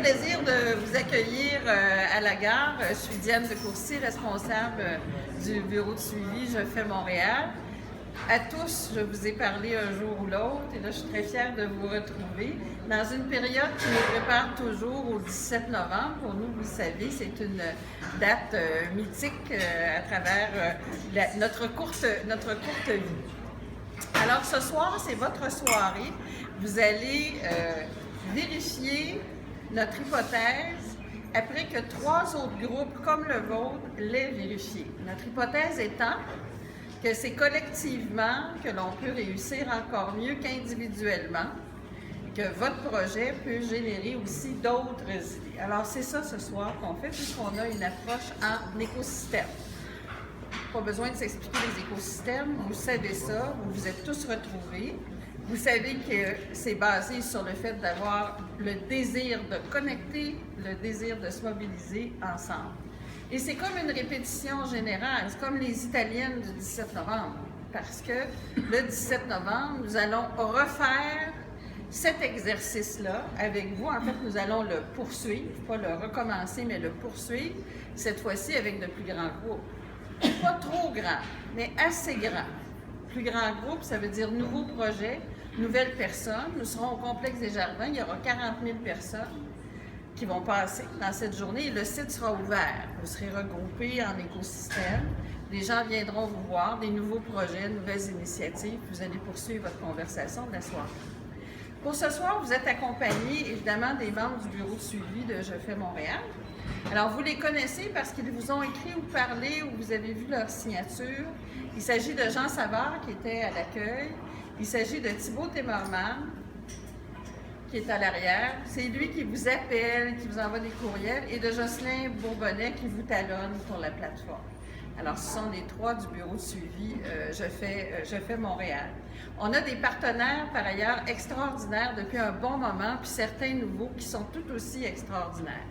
plaisir de vous accueillir à la gare. Je suis Diane de Courcy, responsable du bureau de suivi Je fais Montréal. À tous, je vous ai parlé un jour ou l'autre et là, je suis très fière de vous retrouver dans une période qui nous prépare toujours au 17 novembre. Pour nous, vous le savez, c'est une date mythique à travers notre courte vie. Alors, ce soir, c'est votre soirée. Vous allez vérifier notre hypothèse après que 3 autres groupes comme le vôtre l'aient vérifiée. Notre hypothèse étant que c'est collectivement que l'on peut réussir encore mieux qu'individuellement, que votre projet peut générer aussi d'autres idées. Alors, c'est ça ce soir qu'on fait, puisqu'on a une approche en écosystème. Pas besoin de s'expliquer les écosystèmes, vous savez ça, vous vous êtes tous retrouvés. Vous savez que c'est basé sur le fait d'avoir le désir de connecter, le désir de se mobiliser ensemble. Et c'est comme une répétition générale, c'est comme les Italiennes du 17 novembre, parce que le 17 novembre, nous allons refaire cet exercice-là avec vous. En fait, nous allons le poursuivre, pas le recommencer, mais le poursuivre, cette fois-ci avec de plus grands groupes. Pas trop grands, mais assez grands. Plus grand groupe, ça veut dire nouveau projet, nouvelles personnes. Nous serons au Complexe des Jardins, il y aura 40 000 personnes qui vont passer dans cette journée et le site sera ouvert. Vous serez regroupés en écosystème. Les gens viendront vous voir, des nouveaux projets, de nouvelles initiatives. Vous allez poursuivre votre conversation de la soirée. Pour ce soir, vous êtes accompagnés évidemment des membres du bureau de suivi de Je fais Montréal. Alors, vous les connaissez parce qu'ils vous ont écrit ou parlé ou vous avez vu leur signature. Il s'agit de Jean Savard qui était à l'accueil. Il s'agit de Thibaut Témorman qui est à l'arrière. C'est lui qui vous appelle, qui vous envoie des courriels, et de Jocelyn Bourbonnais qui vous talonne pour la plateforme. Alors, ce sont les 3 du bureau de suivi Je fais Montréal. On a des partenaires, par ailleurs, extraordinaires depuis un bon moment, puis certains nouveaux qui sont tout aussi extraordinaires.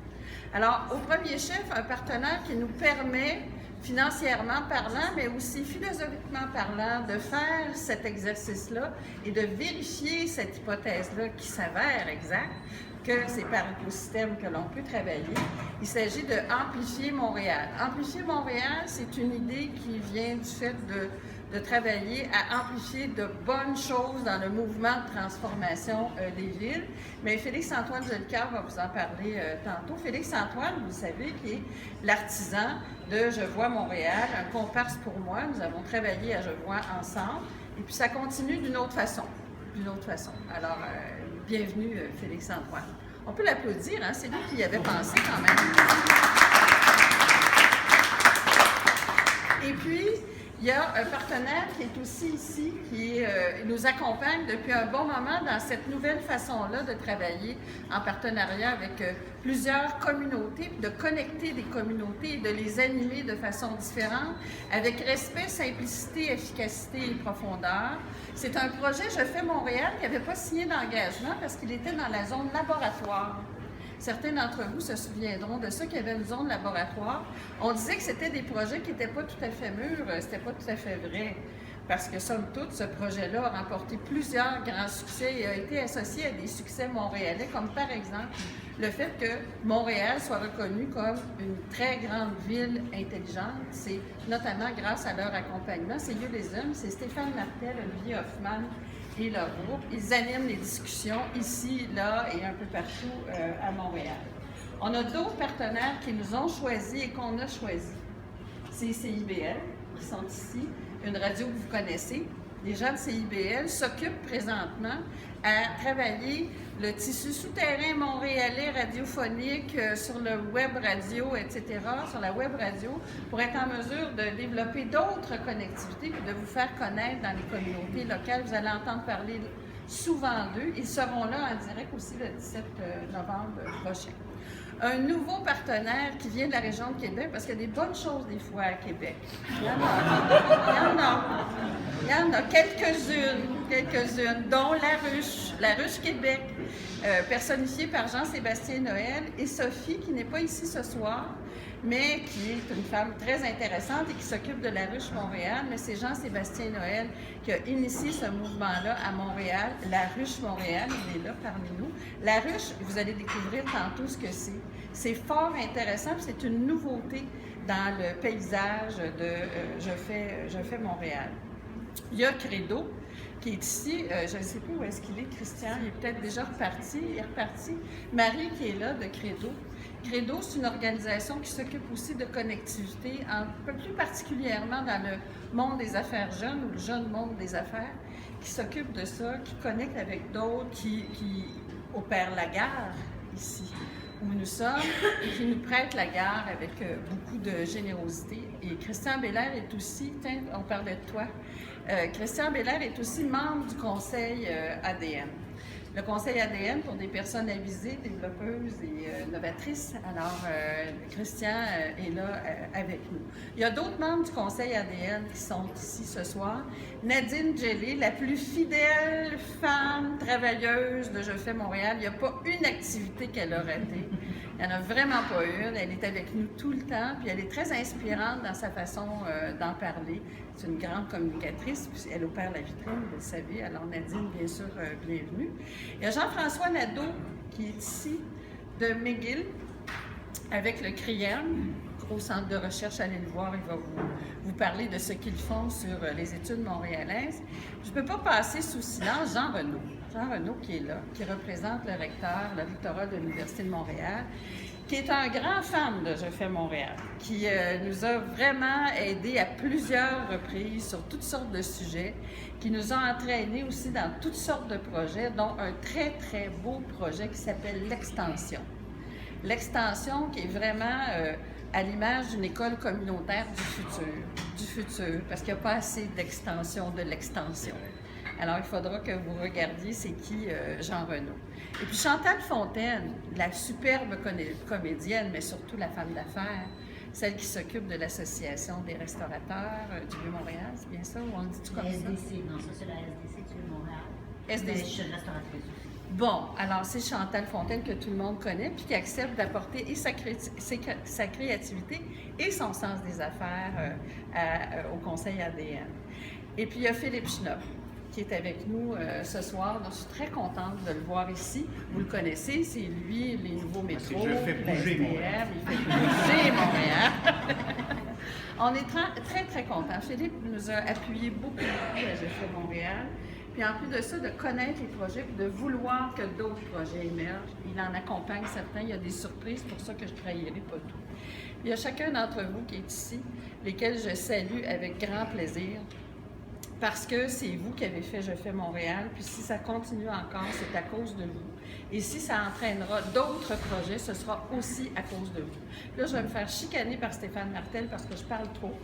Alors, au premier chef, un partenaire qui nous permet, financièrement parlant, mais aussi philosophiquement parlant, de faire cet exercice-là et de vérifier cette hypothèse-là qui s'avère exacte, que c'est par écosystème que l'on peut travailler. Il s'agit de Amplifier Montréal. Amplifier Montréal, c'est une idée qui vient du fait de travailler à amplifier de bonnes choses dans le mouvement de transformation des villes. Mais Félix-Antoine Jolicoeur va vous en parler tantôt. Félix-Antoine, vous savez, qui est l'artisan de Je vois Montréal, un comparse pour moi. Nous avons travaillé à Je vois ensemble. Et puis ça continue d'une autre façon. Alors, bienvenue Félix-Antoine. On peut l'applaudir, hein? C'est lui qui y avait pensé quand même. Et puis, il y a un partenaire qui est aussi ici, qui nous accompagne depuis un bon moment dans cette nouvelle façon-là de travailler en partenariat avec plusieurs communautés, de connecter des communautés et de les animer de façon différente, avec respect, simplicité, efficacité et profondeur. C'est un projet Je fais Montréal qui n'avait pas signé d'engagement parce qu'il était dans la zone laboratoire. Certains d'entre vous se souviendront de ça, qu'il y avait une zone laboratoire. On disait que c'était des projets qui n'étaient pas tout à fait mûrs, c'était pas tout à fait vrai. Parce que, somme toute, ce projet-là a remporté plusieurs grands succès et a été associé à des succès montréalais, comme par exemple le fait que Montréal soit reconnu comme une très grande ville intelligente. C'est notamment grâce à leur accompagnement. C'est Ulism, c'est Stéphane Martel, Olivier Hoffman et leur groupe. Ils animent les discussions ici, là et un peu partout à Montréal. On a d'autres partenaires qui nous ont choisis et qu'on a choisis. C'est CIBL qui sont ici, une radio que vous connaissez. Les gens de CIBL s'occupent présentement à travailler le tissu souterrain montréalais radiophonique sur le web radio, etc., sur la web radio, pour être en mesure de développer d'autres connectivités et de vous faire connaître dans les communautés locales. Vous allez entendre parler souvent d'eux. Ils seront là en direct aussi le 17 novembre prochain. Un nouveau partenaire qui vient de la région de Québec, parce qu'il y a des bonnes choses des fois à Québec. Il y en a quelques-unes quelques-unes, dont La Ruche Québec, personnifiée par Jean-Sébastien Noël, et Sophie, qui n'est pas ici ce soir, mais qui est une femme très intéressante et qui s'occupe de La Ruche Montréal. Mais c'est Jean-Sébastien Noël qui a initié ce mouvement-là à Montréal, La Ruche Montréal, il est là parmi nous. La Ruche, vous allez découvrir tantôt ce que c'est. C'est fort intéressant, puis c'est une nouveauté dans le paysage de Je fais Montréal. Il y a Credo, qui est ici. Je ne sais plus où est-ce qu'il est, Christian. Il est peut-être déjà reparti. Il est reparti. Marie, qui est là, de Credo. Credo, c'est une organisation qui s'occupe aussi de connectivité, un peu plus particulièrement dans le monde des affaires jeunes, ou le jeune monde des affaires, qui s'occupe de ça, qui connecte avec d'autres, qui opère la gare ici, où nous sommes, et qui nous prête la gare avec beaucoup de générosité. Et Christian Bélair est aussi, tiens, on parlait de toi, Christian Bélair est aussi membre du conseil ADN. Le conseil ADN pour des personnes avisées, développeuses et novatrices. Alors, Christian est là avec nous. Il y a d'autres membres du conseil ADN qui sont ici ce soir. Nadine Gelé, la plus fidèle femme travailleuse de Je fais Montréal. Il n'y a pas une activité qu'elle a ratée. Il n'y en a vraiment pas une. Elle est avec nous tout le temps, puis elle est très inspirante dans sa façon d'en parler. C'est une grande communicatrice, puis elle opère la vitrine, vous le savez. Alors Nadine, bien sûr, bienvenue. Il y a Jean-François Nadeau qui est ici, de McGill, avec le CRIEM, gros centre de recherche. Allez le voir, il va vous parler de ce qu'ils font sur les études montréalaises. Je ne peux pas passer sous silence Jean Renaud. Jean Renaud qui est là, qui représente le recteur, le rectorat de l'Université de Montréal, qui est un grand fan de Je fais Montréal, qui nous a vraiment aidés à plusieurs reprises sur toutes sortes de sujets, qui nous a entraînés aussi dans toutes sortes de projets, dont un très, très beau projet qui s'appelle l'Extension. L'Extension qui est vraiment à l'image d'une école communautaire du futur, parce qu'il n'y a pas assez d'extension de l'extension. Alors, il faudra que vous regardiez c'est qui Jean Renaud. Et puis Chantal Fontaine, la superbe comédienne, mais surtout la femme d'affaires, celle qui s'occupe de l'Association des restaurateurs du Vieux-Montréal, c'est bien ça? Ou on dit-tu comme ça? SDC, non, ça c'est la SDC du Vieux-Montréal. SDC. Mais je suis restauratrice aussi. Bon, alors c'est Chantal Fontaine que tout le monde connaît, puis qui accepte d'apporter et sa créativité et son sens des affaires au conseil ADN. Et puis il y a Philippe Schnopp, qui est avec nous ce soir. Donc, je suis très contente de le voir ici. Vous le connaissez, c'est lui, les nouveaux métros, Je fais bouger Montréal. Il fait bouger Montréal. On est très, très contents. Philippe nous a appuyé beaucoup à Je fais Montréal. Puis en plus de ça, de connaître les projets, puis de vouloir que d'autres projets émergent. Il en accompagne certains. Il y a des surprises, pour ça que je ne trahirai pas tout. Il y a chacun d'entre vous qui est ici, lesquels je salue avec grand plaisir. Parce que c'est vous qui avez fait Je fais Montréal, puis si ça continue encore, c'est à cause de vous. Et si ça entraînera d'autres projets, ce sera aussi à cause de vous. Là, je vais me faire chicaner par Stéphane Martel parce que je parle trop.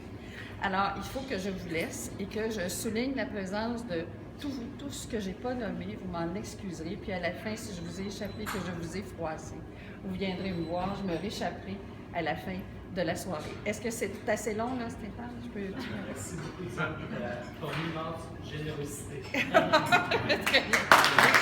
Alors, il faut que je vous laisse et que je souligne la présence de tout ce que je n'ai pas nommé. Vous m'en excuserez. Puis à la fin, si je vous ai échappé, que je vous ai froissé, vous viendrez me voir, je me réchapperai à la fin de la soirée. Est-ce que c'est assez long, là, Stéphane? Je peux... Merci beaucoup, Isabelle, pour ton immense générosité. Très bien.